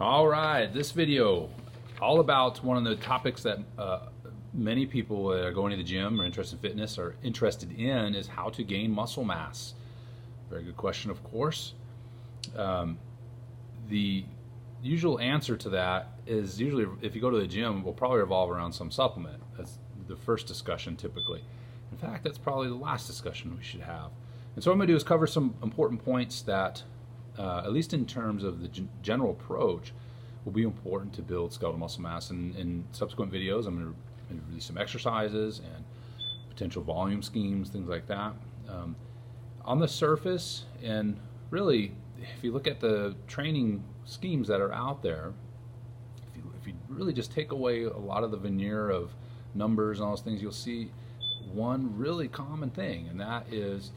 All right, this video, all about one of the topics that many people that are going to the gym or interested in fitness are interested in is how to gain muscle mass. Very good question, of course. The usual answer to that is usually, if you go to the gym, will probably revolve around some supplement. That's the first discussion typically. In fact, that's probably the last discussion we should have. And so what I'm going to do is cover some important points that, at least in terms of the general approach, will be important to build skeletal muscle mass. And in subsequent videos, I'm going to release some exercises and potential volume schemes, things like that. On the surface, and really, if you look at the training schemes that are out there, if you really just take away a lot of the veneer of numbers and all those things, you'll see one really common thing, and that is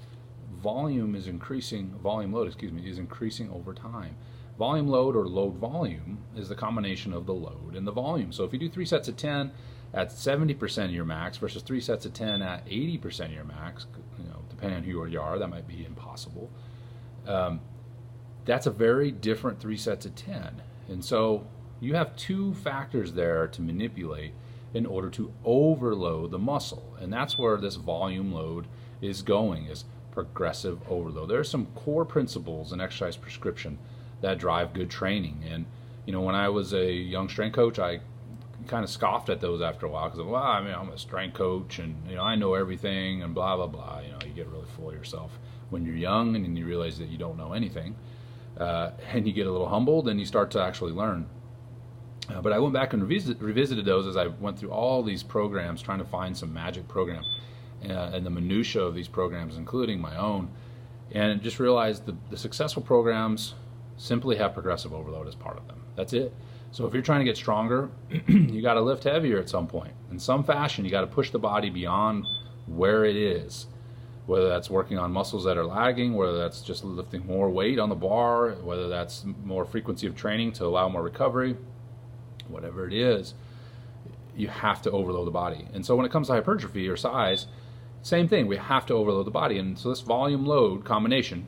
volume load, is increasing over time. Volume load, or load volume, is the combination of the load and the volume. So if you do 3 sets of 10 at 70% of your max versus 3 sets of 10 at 80% of your max, depending on who you are, that might be impossible. That's a very different 3 sets of 10. And so you have two factors there to manipulate in order to overload the muscle. And that's where this volume load is going, is progressive overload. There are some core principles in exercise prescription that drive good training. And when I was a young strength coach, I kind of scoffed at those after a while because, well, I'm a strength coach and I know everything and blah blah blah. You get really full of yourself when you're young, and then you realize that you don't know anything, and you get a little humbled and you start to actually learn. But I went back and revisited those as I went through all these programs, trying to find some magic program and the minutia of these programs, including my own, and just realized the successful programs simply have progressive overload as part of them. That's it. So if you're trying to get stronger, you got to lift heavier at some point. In some fashion, you got to push the body beyond where it is, whether that's working on muscles that are lagging, whether that's just lifting more weight on the bar, whether that's more frequency of training to allow more recovery, whatever it is, you have to overload the body. And so when it comes to hypertrophy or size, same thing, we have to overload the body. And so this volume load combination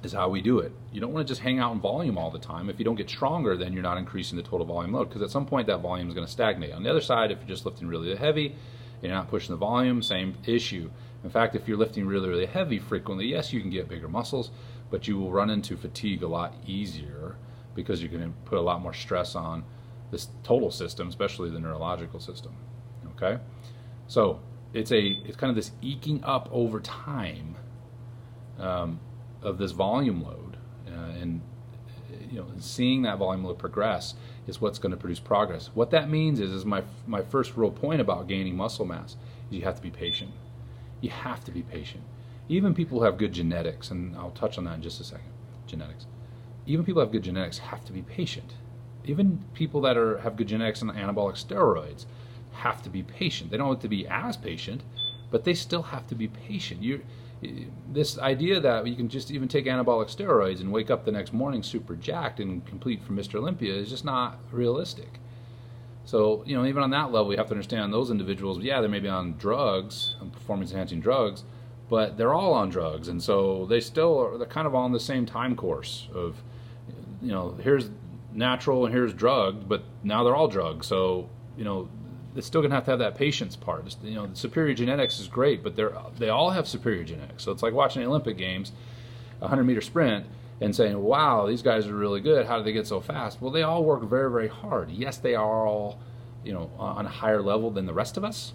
is how we do it. You don't want to just hang out in volume all the time. If you don't get stronger, then you're not increasing the total volume load, because at some point that volume is going to stagnate. On the other side, if you're just lifting really heavy and you're not pushing the volume, same issue. In fact, if you're lifting really heavy frequently, yes, you can get bigger muscles, but you will run into fatigue a lot easier because you're going to put a lot more stress on this total system, especially the neurological system. Okay, so it's kind of this eking up over time of this volume load, and seeing that volume load progress is what's going to produce progress. What that means is my first real point about gaining muscle mass is you have to be patient. You have to be patient. Even people who have good genetics, and I'll touch on that in just a second. Genetics. Even people who have good genetics have to be patient. Even people that have good genetics and anabolic steroids have to be patient. They don't have to be as patient, but they still have to be patient. This idea that you can just even take anabolic steroids and wake up the next morning super jacked and complete for Mr. Olympia is just not realistic. So, even on that level, you have to understand those individuals, yeah, they may be on drugs, performance-enhancing drugs, but they're all on drugs, and so they're kind of on the same time course of, here's natural and here's drugged, but now they're all drugs. So, they're still going to have that patience part. The superior genetics is great, but they all have superior genetics. So it's like watching the Olympic Games, a 100-meter sprint, and saying, wow, these guys are really good. How did they get so fast? Well, they all work very hard. Yes, they are all, on a higher level than the rest of us,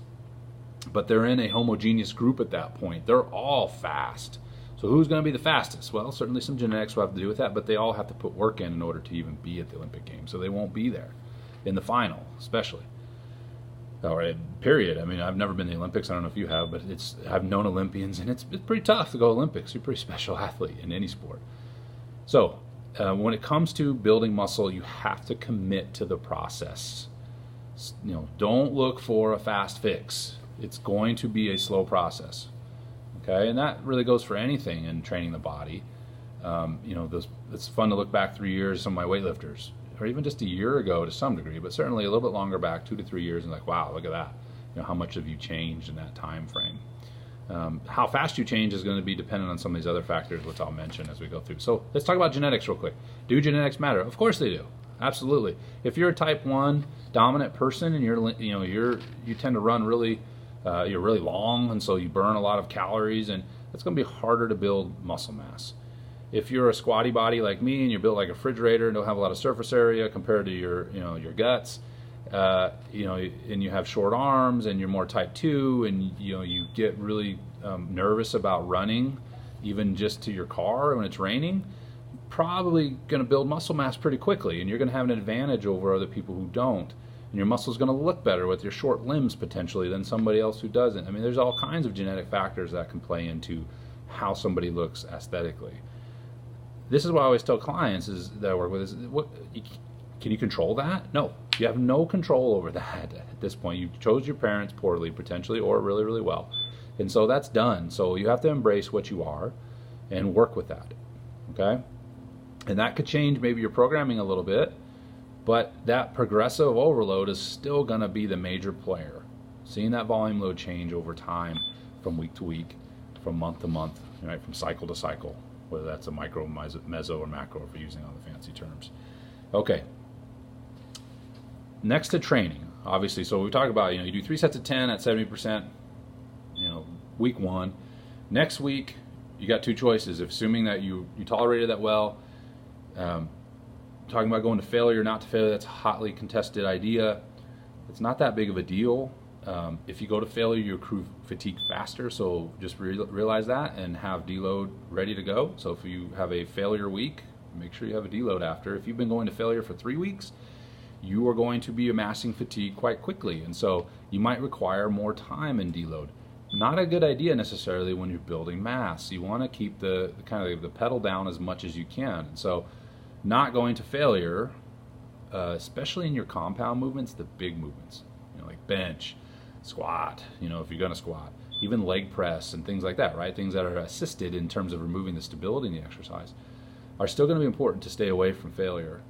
but they're in a homogeneous group at that point. They're all fast. So who's going to be the fastest? Well, certainly some genetics will have to do with that, but they all have to put work in order to even be at the Olympic Games. So they won't be there in the final, especially. Or period. I mean, I've never been to the Olympics. I don't know if you have, but I've known Olympians, and it's pretty tough to go Olympics. You're a pretty special athlete in any sport. So when it comes to building muscle, you have to commit to the process. Don't look for a fast fix. It's going to be a slow process. Okay, and that really goes for anything in training the body. It's fun to look back 3 years at some of my weightlifters, or even just a year ago to some degree, but certainly a little bit longer back, 2 to 3 years, and like, wow, look at that. How much have you changed in that time frame? How fast you change is going to be dependent on some of these other factors, which I'll mention as we go through. So let's talk about genetics real quick. Do genetics matter? Of course they do. absolutely. If you're a type 1 dominant person and you tend to run really, you're really long, and so you burn a lot of calories, and it's going to be harder to build muscle mass. If you're a squatty body like me and you're built like a refrigerator and don't have a lot of surface area compared to your guts, and you have short arms and you're more type 2, and you get really nervous about running, even just to your car when it's raining, probably going to build muscle mass pretty quickly, and you're going to have an advantage over other people who don't. And your muscle's going to look better with your short limbs potentially than somebody else who doesn't. I mean, there's all kinds of genetic factors that can play into how somebody looks aesthetically. This is what I always tell clients that I work with can you control that? No, you have no control over that at this point. You chose your parents poorly potentially, or really, really well. And so that's done. So you have to embrace what you are and work with that, okay? And that could change maybe your programming a little bit, but that progressive overload is still going to be the major player. Seeing that volume load change over time, from week to week, from month to month, right? From cycle to cycle, whether that's a micro, meso, or macro, if we're using all the fancy terms. Okay. Next to training, obviously. So we talk about, you do 3 sets of 10 at 70%, week 1. Next week, you got 2 choices. Assuming that you tolerated that well. Talking about going to failure, not to failure, that's a hotly contested idea. It's not that big of a deal. If you go to failure, you accrue fatigue faster, so just realize that and have deload ready to go. So if you have a failure week, make sure you have a deload after. If you've been going to failure for 3 weeks, you are going to be amassing fatigue quite quickly, and so you might require more time in deload. Not a good idea necessarily when you're building mass. You want to keep the pedal down as much as you can. And so not going to failure, especially in your compound movements, the big movements, like bench, squat, if you're going to squat, even leg press and things like that, right? Things that are assisted in terms of removing the stability in the exercise are still going to be important to stay away from failure.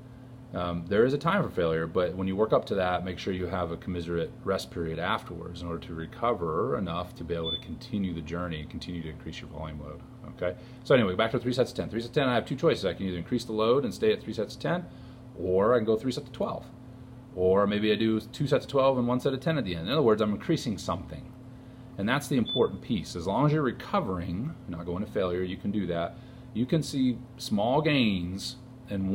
There is a time for failure, but when you work up to that, make sure you have a commiserate rest period afterwards in order to recover enough to be able to continue the journey and continue to increase your volume load. Okay. So anyway, back to 3 sets of 10. 3 sets of 10, I have 2 choices. I can either increase the load and stay at 3 sets of 10, or I can go 3 sets of 12. Or maybe I do 2 sets of 12 and 1 set of 10 at the end. In other words, I'm increasing something. And that's the important piece. As long as you're recovering, not going to failure, you can do that. You can see small gains in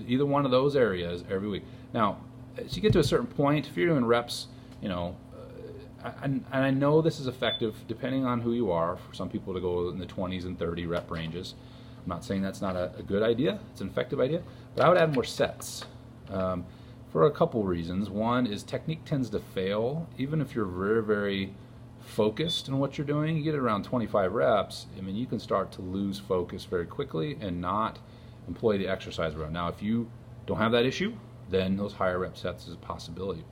either one of those areas every week. Now, as you get to a certain point, if you're doing reps, and I know this is effective depending on who you are. For some people to go in the 20s and 30 rep ranges. I'm not saying that's not a good idea. It's an effective idea. But I would add more sets for a couple reasons. One is technique tends to fail. Even if you're very, very focused in what you're doing, you get around 25 reps, you can start to lose focus very quickly and not employ the exercise around. Now, if you don't have that issue, then those higher rep sets is a possibility.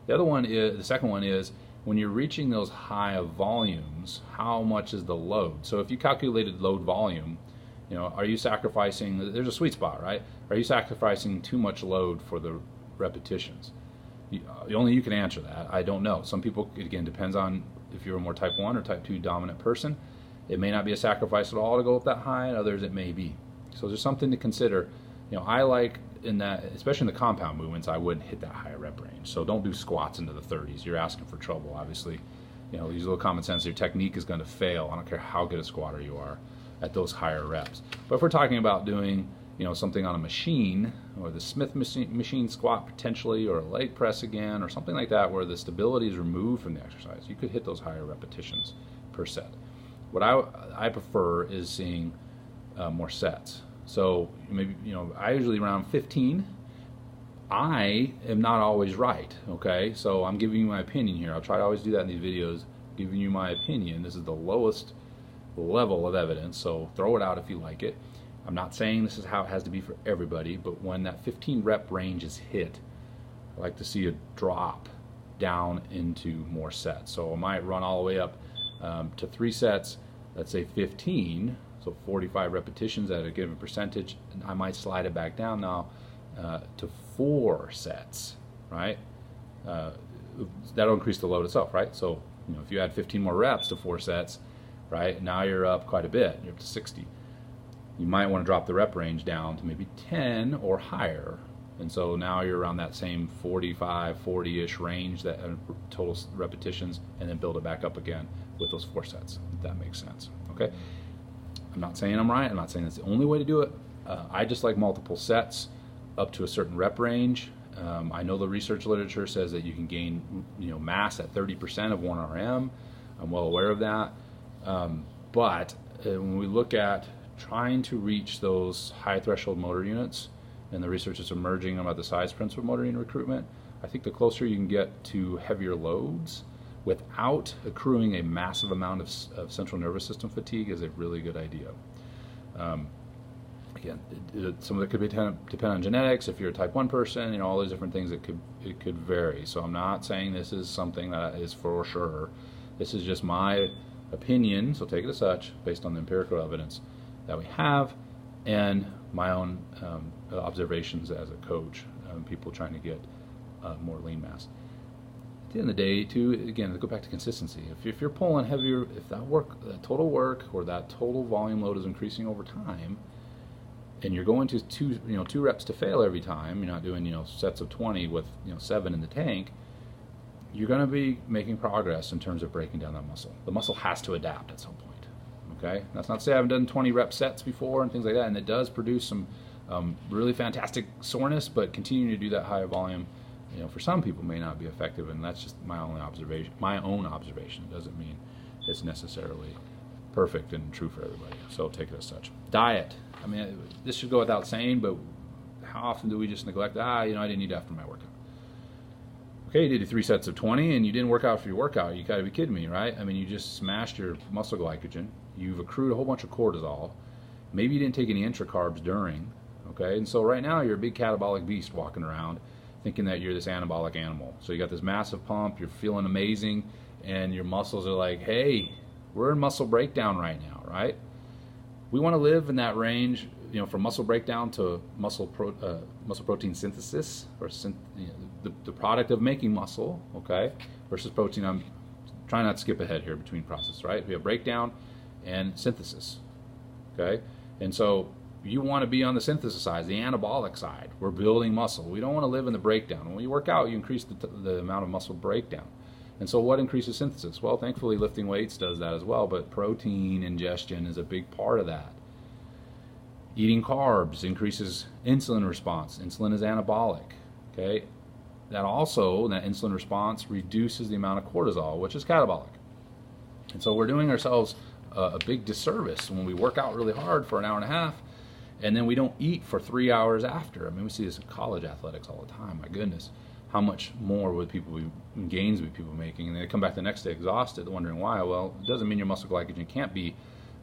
The second one is when you're reaching those high volumes, how much is the load? So if you calculated load volume, are you sacrificing, there's a sweet spot, right? Are you sacrificing too much load for the repetitions? Only you can answer that. I don't know. Some people, again, depends on if you're a more type 1 or type 2 dominant person. It may not be a sacrifice at all to go up that high, and others it may be. So there's something to consider. I like in that, especially in the compound movements, I wouldn't hit that higher rep range. So don't do squats into the 30s. You're asking for trouble, obviously. Use a little common sense. Your technique is going to fail. I don't care how good a squatter you are at those higher reps. But if we're talking about doing, something on a machine, or the Smith machine squat potentially, or a leg press again, or something like that, where the stability is removed from the exercise, you could hit those higher repetitions per set. What I prefer is seeing more sets. So maybe, I usually around 15. I am not always right, okay? So I'm giving you my opinion here. I'll try to always do that in these videos, giving you my opinion. This is the lowest level of evidence, so throw it out if you like it. I'm not saying this is how it has to be for everybody, but when that 15 rep range is hit, I like to see a drop down into more sets. So I might run all the way up to 3 sets, let's say 15, so 45 repetitions at a given percentage, and I might slide it back down now to 4 sets, right? That'll increase the load itself, right? So if you add 15 more reps to 4 sets, right, now you're up quite a bit. You're up to 60. You might want to drop the rep range down to maybe 10 or higher, And so now you're around that same 45, 40-ish range, that total repetitions, and then build it back up again with those 4 sets, if that makes sense. Okay. I'm not saying I'm right. I'm not saying that's the only way to do it. I just like multiple sets up to a certain rep range. I know the research literature says that you can gain, mass at 30% of 1 RM. I'm well aware of that. But when we look at trying to reach those high threshold motor units, and the research is emerging about the size principle motor unit recruitment, I think the closer you can get to heavier loads without accruing a massive amount of central nervous system fatigue is a really good idea. Again, some of it could depend on genetics. If you're a type 1 person, all those different things, it could vary. So I'm not saying this is something that is for sure. This is just my opinion, so take it as such, based on the empirical evidence that we have and my own observations as a coach, people trying to get more lean mass. At the end of the day, too, again, to go back to consistency. If you're pulling heavier, if that total work or that total volume load is increasing over time, and you're going to two reps to fail every time, you're not doing sets of 20 with 7 in the tank, you're going to be making progress in terms of breaking down that muscle. The muscle has to adapt at some point. Okay, that's not to say I haven't done 20 rep sets before and things like that, and it does produce some really fantastic soreness, but continuing to do that higher volume, for some people may not be effective, and that's just my own observation. It doesn't mean it's necessarily perfect and true for everybody. So take it as such. Diet. I mean, this should go without saying, but how often do we just neglect? I didn't eat after my workout. Okay, you did 3 sets of 20 and you didn't work out for your workout. You gotta be kidding me, right? I mean, you just smashed your muscle glycogen. You've accrued a whole bunch of cortisol. Maybe you didn't take any intra-carbs during, okay? And so right now you're a big catabolic beast walking around thinking that you're this anabolic animal. So you got this massive pump, you're feeling amazing, and your muscles are like, hey, we're in muscle breakdown right now, right? We wanna live in that range, from muscle breakdown to muscle protein synthesis, or the product of making muscle, okay, versus protein. I'm trying not to skip ahead here between process, right? We have breakdown and synthesis, okay? And so you want to be on the synthesis side, the anabolic side. We're building muscle. We don't want to live in the breakdown. When you work out, you increase the amount of muscle breakdown. And so what increases synthesis? Well, thankfully lifting weights does that as well, but protein ingestion is a big part of that. Eating carbs increases insulin response. Insulin is anabolic, okay? That insulin response reduces the amount of cortisol, which is catabolic. And so we're doing ourselves a big disservice when we work out really hard for an hour and a half, and then we don't eat for 3 hours after. I mean, we see this in college athletics all the time. My goodness, how much more gains would people making? And they come back the next day exhausted, wondering why. Well, it doesn't mean your muscle glycogen can't be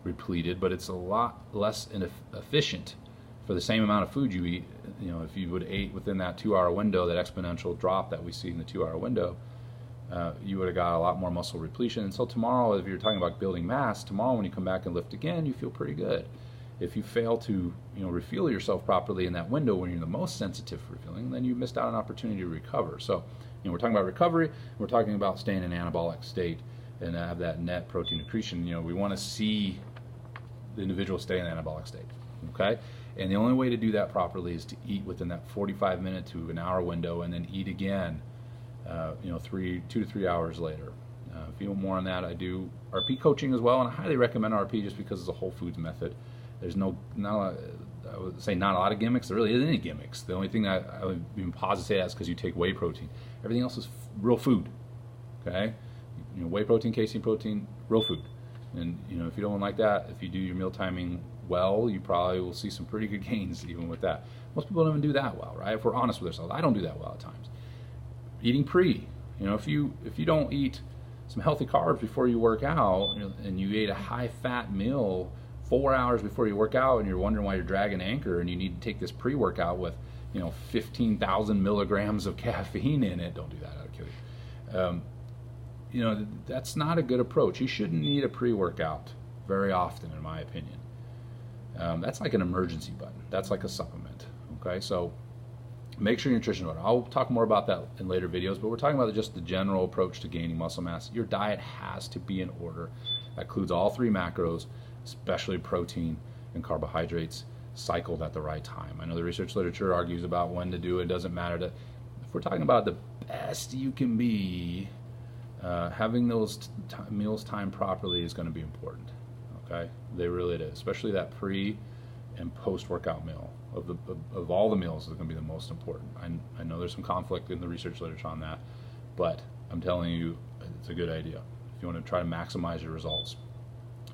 repleted, but it's a lot less efficient for the same amount of food you eat. If you would have ate within that 2-hour window, that exponential drop that we see in the 2-hour window, you would have got a lot more muscle repletion. And so tomorrow, if you're talking about building mass, tomorrow when you come back and lift again, you feel pretty good. If you fail to refuel yourself properly in that window when you're the most sensitive for refueling, then you missed out on an opportunity to recover. So we're talking about recovery, we're talking about staying in an anabolic state and have that net protein accretion. We want to see the individual stay in the anabolic state, okay? And the only way to do that properly is to eat within that 45-minute to an hour window, and then eat again 2 to 3 hours later. If you want more on that, I do RP coaching as well, and I highly recommend RP just because it's a whole foods method. There's I would say not a lot of gimmicks. There really isn't any gimmicks. The only thing that I would even pause to say that is because you take whey protein. Everything else is real food, okay? Whey protein, casein protein, real food. And if you don't like that, if you do your meal timing well, you probably will see some pretty good gains even with that. Most people don't even do that well, right? If we're honest with ourselves, I don't do that well at times. Eating pre, if you don't eat some healthy carbs before you work out, and you ate a high-fat meal 4 hours before you work out, and you're wondering why you're dragging anchor, and you need to take this pre-workout with 15,000 milligrams of caffeine in it. Don't do that, that'll kill you. That's not a good approach. You shouldn't need a pre-workout very often, in my opinion. That's like an emergency button. That's like a supplement, okay? So make sure your nutrition is order. I'll talk more about that in later videos, but we're talking about just the general approach to gaining muscle mass. Your diet has to be in order. That includes all 3 macros, especially protein and carbohydrates. cycled at the right time. I know the research literature argues about when to do it. It doesn't matter. If we're talking about the best you can be, having those meals timed properly is going to be important. Okay, they really is, especially that pre and post workout meal of all the meals is going to be the most important. I know there's some conflict in the research literature on that, but I'm telling you, it's a good idea. If you want to try to maximize your results,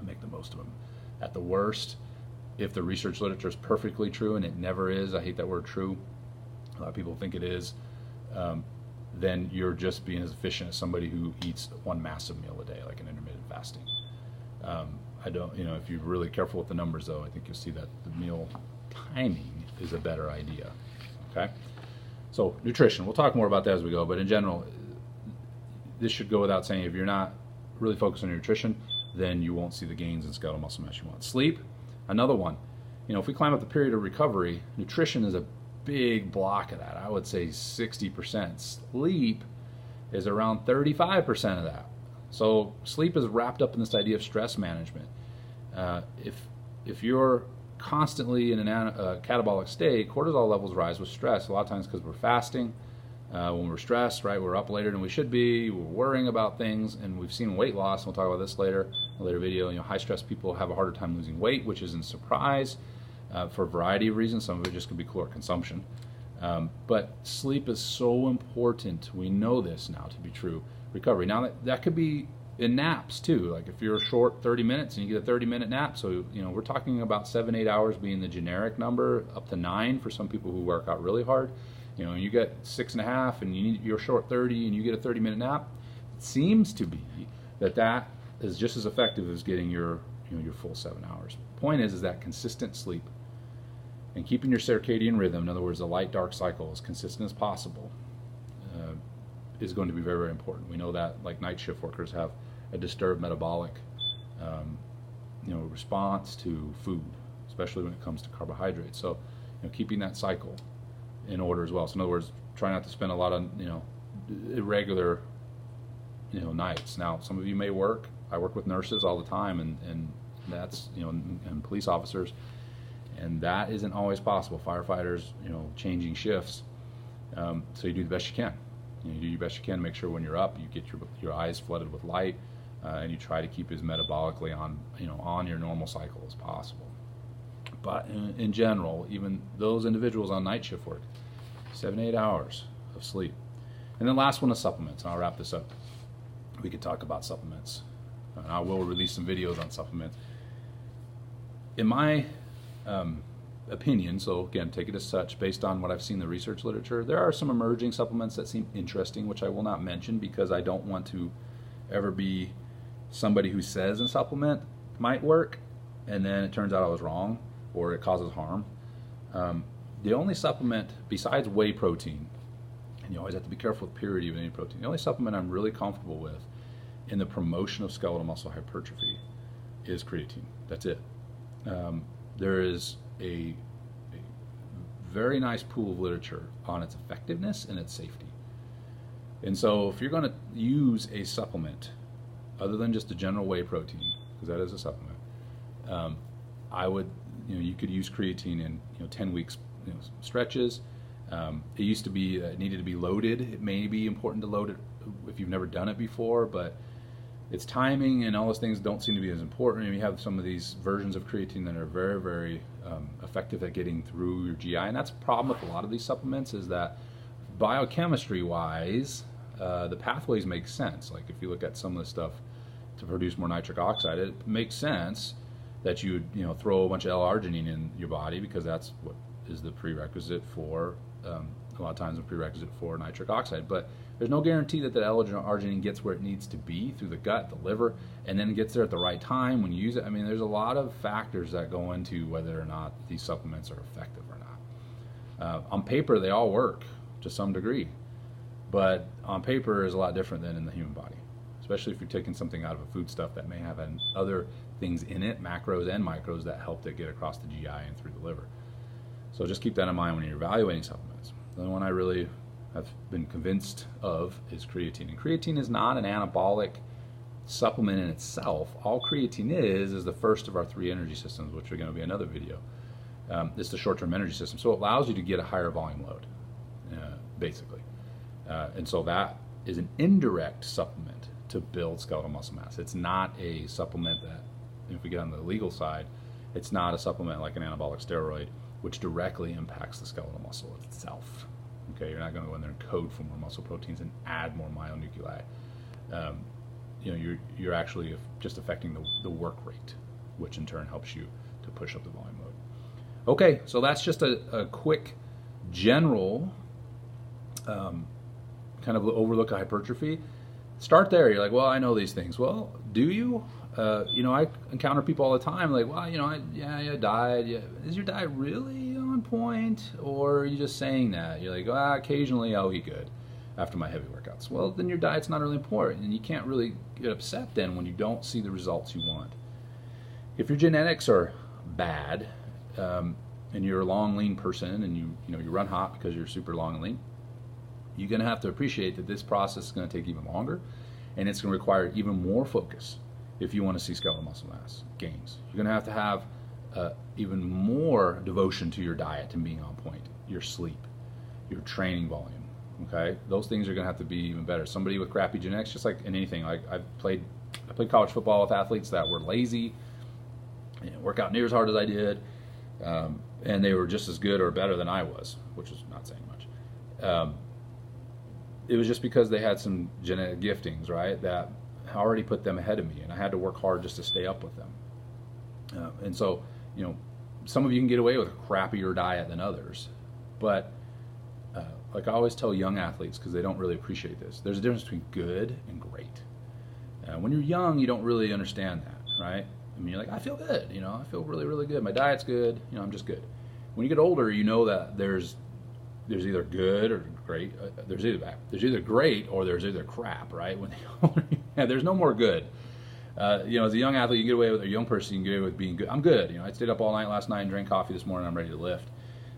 make the most of them. At the worst, if the research literature is perfectly true, and it never is, I hate that word true, a lot of people think it is, then you're just being as efficient as somebody who eats one massive meal a day, like an intermittent fasting. I don't, if you're really careful with the numbers though, I think you'll see that the meal timing is a better idea. Okay? So nutrition, we'll talk more about that as we go, but in general, this should go without saying, if you're not really focused on your nutrition, then you won't see the gains in skeletal muscle mass you want. Sleep, another one. If we climb up the period of recovery, nutrition is a big block of that. I would say 60%. Sleep is around 35% of that. So sleep is wrapped up in this idea of stress management. If you're constantly in a catabolic state, cortisol levels rise with stress. A lot of times because we're fasting. When we're stressed, right, we're up later than we should be. We're worrying about things, and we've seen weight loss. And we'll talk about this later, in a later video. High stress people have a harder time losing weight, which isn't a surprise for a variety of reasons. Some of it just could be caloric consumption. But sleep is so important. We know this now to be true. Recovery. Now that could be in naps too. Like if you're short 30 minutes and you get a 30-minute nap, so we're talking about 7-8 hours being the generic number, up to 9 for some people who work out really hard. You get 6.5 and you're short 30 and you get a 30-minute nap. It seems to be that is just as effective as getting your full 7 hours. Point is that consistent sleep and keeping your circadian rhythm, in other words, the light-dark cycle, as consistent as possible, is going to be very, very important. We know that like night shift workers have a disturbed metabolic response to food, especially when it comes to carbohydrates. So keeping that cycle in order as well. So in other words, try not to spend a lot of irregular nights. Now some of you may work. I work with nurses all the time, and that's and police officers, and that isn't always possible. Firefighters, changing shifts. So you do the best you can. You do your best you can to make sure when you're up, you get your eyes flooded with light, and you try to keep as metabolically on your normal cycle as possible. But in general, even those individuals on night shift work, 7-8 hours of sleep. And then last one is supplements, and I'll wrap this up. We could talk about supplements, and I will release some videos on supplements. In my opinion, so again, take it as such, based on what I've seen in the research literature, there are some emerging supplements that seem interesting, which I will not mention because I don't want to ever be somebody who says a supplement might work, and then it turns out I was wrong, or it causes harm. The only supplement besides whey protein, and you always have to be careful with purity of any protein, the only supplement I'm really comfortable with in the promotion of skeletal muscle hypertrophy is creatine. That's it. There is a very nice pool of literature on its effectiveness and its safety. And so if you're going to use a supplement other than just a general whey protein, because that is a supplement, I would, you could use creatine in 10 weeks stretches. It used to be it needed to be loaded. It may be important to load it if you've never done it before, but its timing and all those things don't seem to be as important. And you have some of these versions of creatine that are very, very effective at getting through your GI, and that's a problem with a lot of these supplements, is that biochemistry-wise, the pathways make sense. Like if you look at some of the stuff to produce more nitric oxide, it makes sense that you would throw a bunch of L-arginine in your body, because that's what is the prerequisite for a lot of times the prerequisite for nitric oxide. But there's no guarantee that the L-arginine gets where it needs to be through the gut, the liver, and then gets there at the right time when you use it. I mean, there's a lot of factors that go into whether or not these supplements are effective or not. On paper, they all work to some degree, but on paper is a lot different than in the human body, especially if you're taking something out of a foodstuff that may have other things in it, macros and micros, that help it get across the GI and through the liver. So just keep that in mind when you're evaluating supplements. The one I really have been convinced of is creatine. And creatine is not an anabolic supplement in itself. All creatine is the first of our 3 energy systems, which are going to be another video. It's the short-term energy system. So it allows you to get a higher volume load, basically. And so that is an indirect supplement to build skeletal muscle mass. It's not a supplement that, if we get on the legal side, it's not a supplement like an anabolic steroid, which directly impacts the skeletal muscle itself. Okay, you're not going to go in there and code for more muscle proteins and add more myonuclei. You know, you're actually just affecting the work rate, which in turn helps you to push up the volume load. Okay, so that's just a quick general kind of overlook of hypertrophy. Start there. You're like, well, I know these things. Well, do you? You know, I encounter people all the time like, well, you know, diet. Yeah. Is your diet really on point, or are you just saying that? You're like, well, occasionally I'll eat good after my heavy workouts. Well, then your diet's not really important, and you can't really get upset then when you don't see the results you want. If your genetics are bad, and you're a long, lean person, and you run hot because you're super long and lean, you're going to have to appreciate that this process is going to take even longer, and it's going to require even more focus if you want to see skeletal muscle mass gains. You're going to have even more devotion to your diet and being on point, your sleep, your training volume. Okay, those things are going to have to be even better. Somebody with crappy genetics, just like in anything, like I played college football with athletes that were lazy, work out near as hard as I did, and they were just as good or better than I was, which is not saying much. It was just because they had some genetic giftings, right, that already put them ahead of me, and I had to work hard just to stay up with them. And so, you know, some of you can get away with a crappier diet than others, but like I always tell young athletes, because they don't really appreciate this, there's a difference between good and great. When you're young, you don't really understand that, right? I mean, you're like, I feel good, you know, I feel really, really good. My diet's good, you know, I'm just good. When you get older, you know that there's either good or great. There's either great or there's either crap, right? When there's no more good. You know, as a young athlete, you can get away with, a young person, you can get away with being good. I'm good. You know, I stayed up all night last night and drank coffee this morning. I'm ready to lift.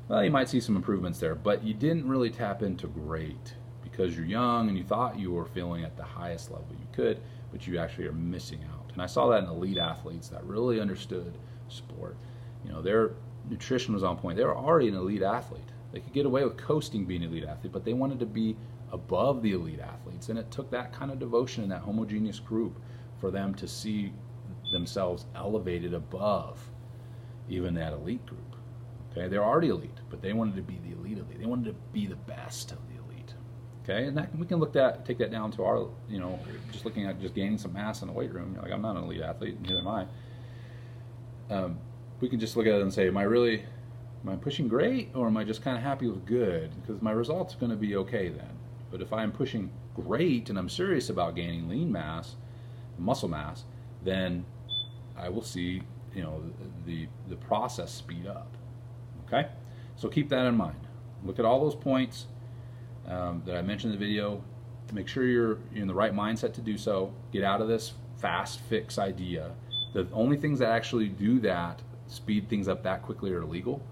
Well, you might see some improvements there, but you didn't really tap into great because you're young and you thought you were feeling at the highest level you could, but you actually are missing out. And I saw that in elite athletes that really understood sport. You know, their nutrition was on point. They were already an elite athlete. They could get away with coasting being an elite athlete, but they wanted to be above the elite athletes, and it took that kind of devotion in that homogeneous group for them to see themselves elevated above even that elite group. Okay, they're already elite, but they wanted to be the elite elite. They wanted to be the best of the elite. Okay, and that, we can take that down to our, you know, just looking at just gaining some mass in the weight room. You're like, I'm not an elite athlete, neither am I. We can just look at it and say, am I pushing great, or am I just kind of happy with good? Because my results are going to be okay then. But if I'm pushing great and I'm serious about gaining lean mass, muscle mass, then I will see, you know, the process speed up. Okay, so keep that in mind. Look at all those points that I mentioned in the video. Make sure you're in the right mindset to do so. Get out of this fast fix idea. The only things that actually do that, speed things up that quickly, are illegal.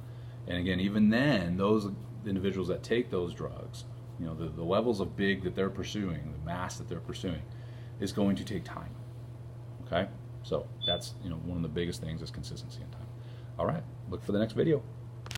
And again, even then, those individuals that take those drugs, you know, the levels of big that they're pursuing, the mass that they're pursuing, is going to take time. Okay, so that's, you know, one of the biggest things is consistency in time. All right, look for the next video.